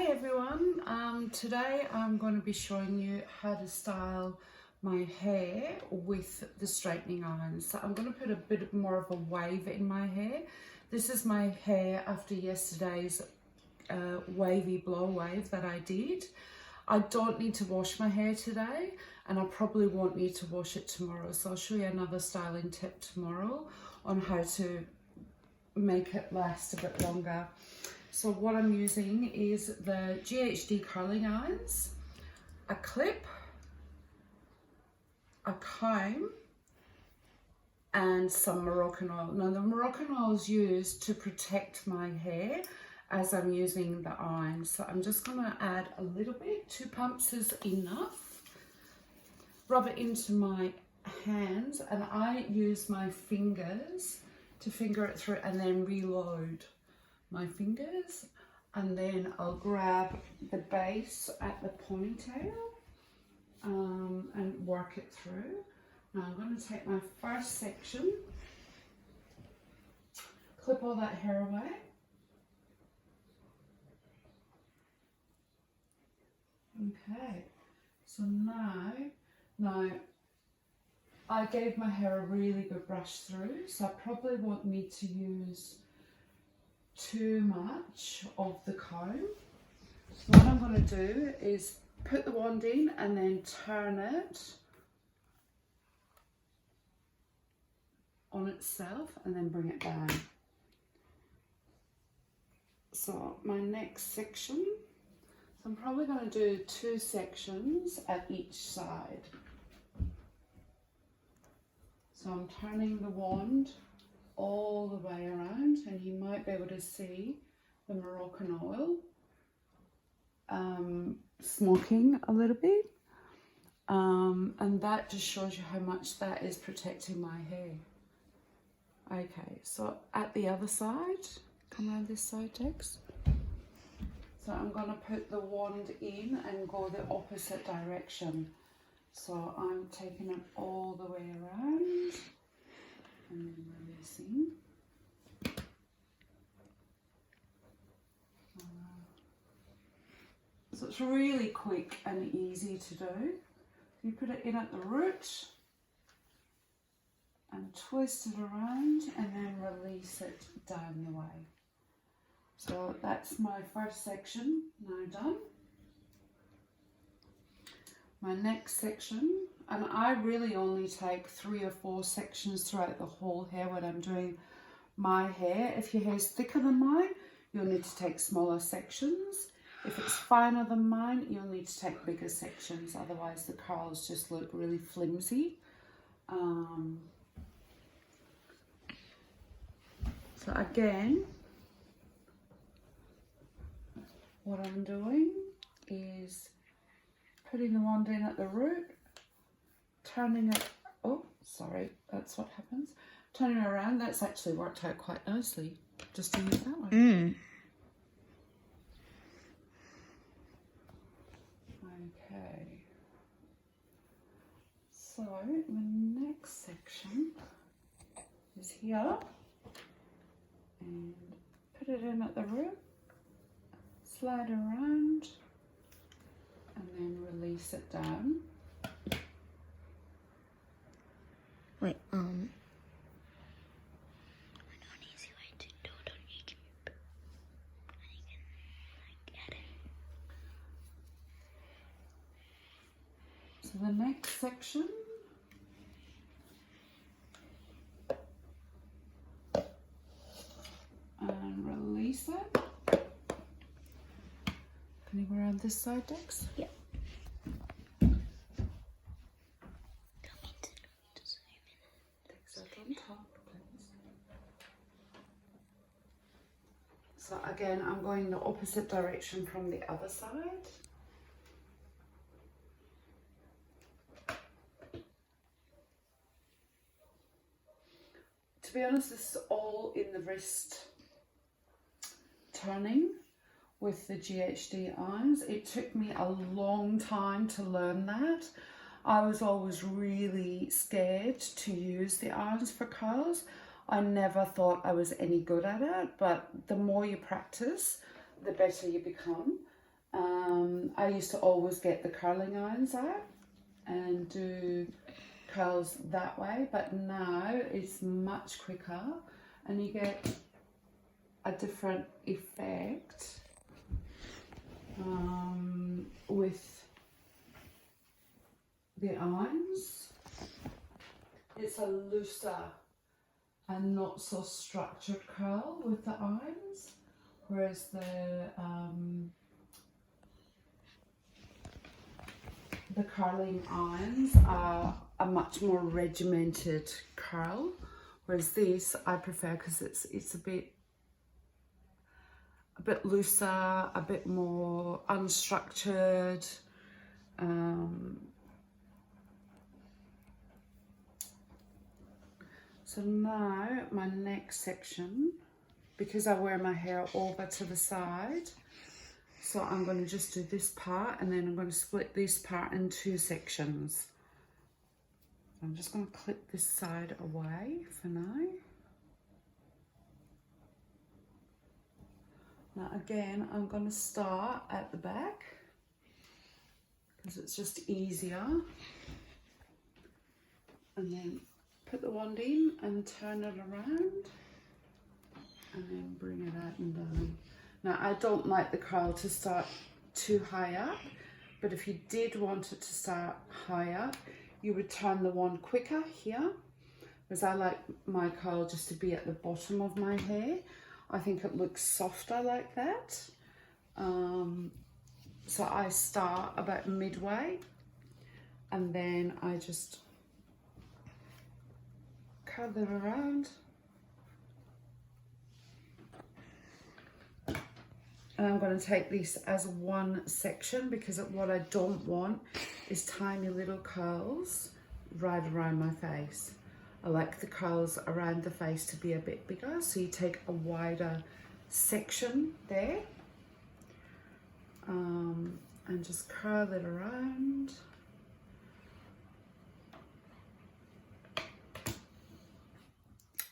Hi everyone, today I'm going to be showing you how to style my hair with the straightening iron. So I'm going to put a bit more of a wave in my hair. This is my hair after yesterday's wavy blow wave that I did. I don't need to wash my hair today, and I probably won't need to wash it tomorrow. So I'll show you another styling tip tomorrow on how to make it last a bit longer. So what I'm using is the GHD curling irons, a clip, a comb, and some Moroccan oil. Now the Moroccan oil is used to protect my hair as I'm using the iron. So I'm just gonna add a little bit, 2 pumps is enough. Rub it into my hands, and I use my fingers to finger it through and then reload my fingers, and then I'll grab the base at the ponytail and work it through. Now I'm going to take my first section, clip all that hair away, okay. So now I gave my hair a really good brush through, so I probably won't need to use too much of the comb. So what I'm going to do is put the wand in and then turn it on itself and then bring it down. So my next section, so I'm probably going to do 2 sections at each side. So I'm turning the wand all the way around, and you might be able to see the Moroccan oil smoking a little bit, and that just shows you how much that is protecting my hair. Okay, so at the other side, come around this side, Tex. So I'm going to put the wand in and go the opposite direction. So I'm taking it all the way around and then releasing. So it's really quick and easy to do. You put it in at the root and twist it around and then release it down the way. So that's my first section now done. My next section, and I really only take 3 or 4 sections throughout the whole hair when I'm doing my hair. If your hair is thicker than mine, you'll need to take smaller sections. If it's finer than mine, you'll need to take bigger sections, otherwise the curls just look really flimsy. So again, what I'm doing is putting the wand in at the root, turning it, oh, sorry, that's what happens. Turning it around, that's actually worked out quite nicely, just to use that one. Okay, so the next section is here, and put it in at the root, slide around, and then release it down. Wait, I know an easy way to do it on YouTube. I can get it. So the next section, and release it. Can you go around this side, Dex? Yeah. On top, please. So again, I'm going the opposite direction from the other side. To be honest, this is all in the wrist turning with the GHD irons. It took me a long time to learn that. I was always really scared to use the irons for curls. I never thought I was any good at it, but the more you practice, the better you become. I used to always get the curling irons out and do curls that way, but now it's much quicker and you get a different effect with the irons. It's a looser and not so structured curl with the irons, whereas the curling irons are a much more regimented curl, whereas this I prefer because it's a bit looser, a bit more unstructured. So now my next section, because I wear my hair over to the side, so I'm going to just do this part and then I'm going to split this part in 2 sections. So I'm just going to clip this side away for now. Now again, I'm going to start at the back because it's just easier. And then put the wand in and turn it around and then bring it out and down. Now I don't like the curl to start too high up, but if you did want it to start high up, you would turn the wand quicker here, because I like my curl just to be at the bottom of my hair. I think it looks softer like that. So I start about midway and then I just curl it around. And I'm going to take this as one section because what I don't want is tiny little curls right around my face. I like the curls around the face to be a bit bigger, so you take a wider section there and just curl it around.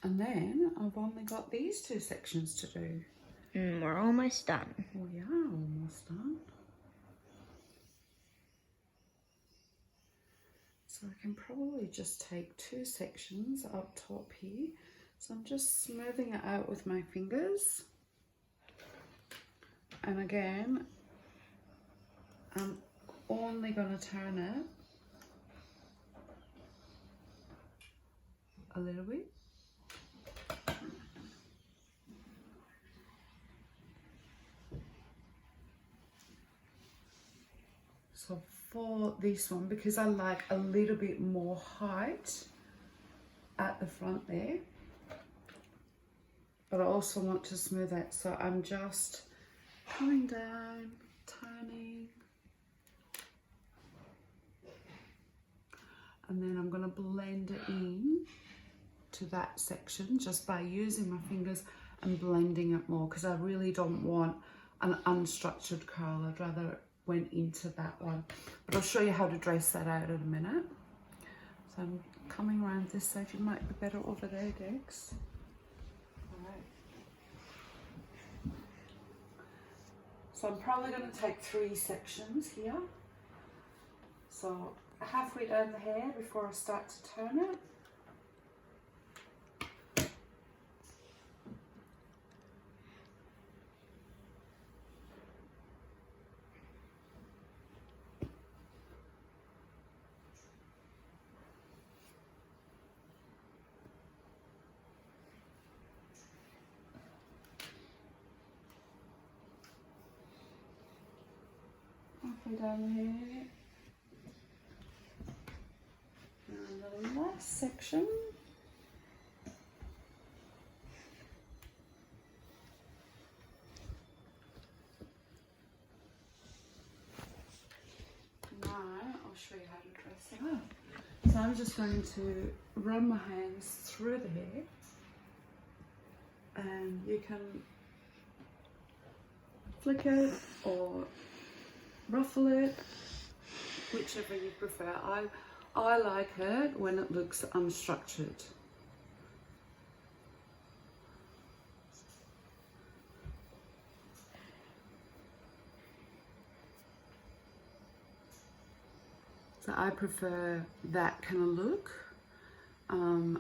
And then I've only got these 2 sections to do. We're almost done. We are almost done. So I can probably just take 2 sections up top here. So I'm just smoothing it out with my fingers. And again, I'm only going to turn it a little bit. So for this one, because I like a little bit more height at the front there, but I also want to smooth it, so I'm just coming down, turning, and then I'm going to blend it in to that section just by using my fingers and blending it more, because I really don't want an unstructured curl. I'd rather it went into that one, but I'll show you how to dress that out in a minute. So I'm coming around this side. You might be better over there, Dex. All right. So I'm probably going to take 3 sections here. So halfway down the hair before I start to turn it. Halfway down the hair. And the last section. Now I'll show you how to dress it up. So I'm just going to run my hands through the hair, and you can flick it or ruffle it, whichever you prefer. I like it when it looks unstructured. So I prefer that kind of look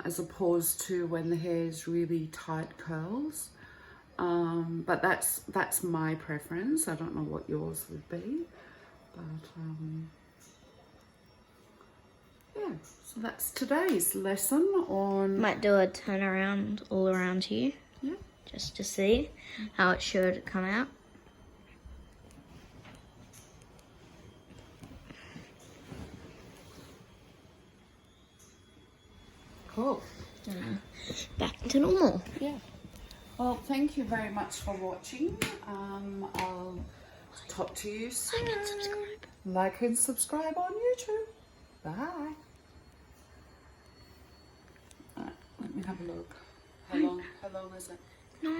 as opposed to when the hair is really tight curls. But that's my preference. I don't know what yours would be, but yeah. So that's today's lesson on. Might do a turn around all around you. Yeah. Just to see how it should come out. Cool. Back to normal. Yeah. Well, thank you very much for watching. I'll talk to you soon. Like and subscribe. Like and subscribe on YouTube. Bye. Alright, let me have a look. How long is it? No.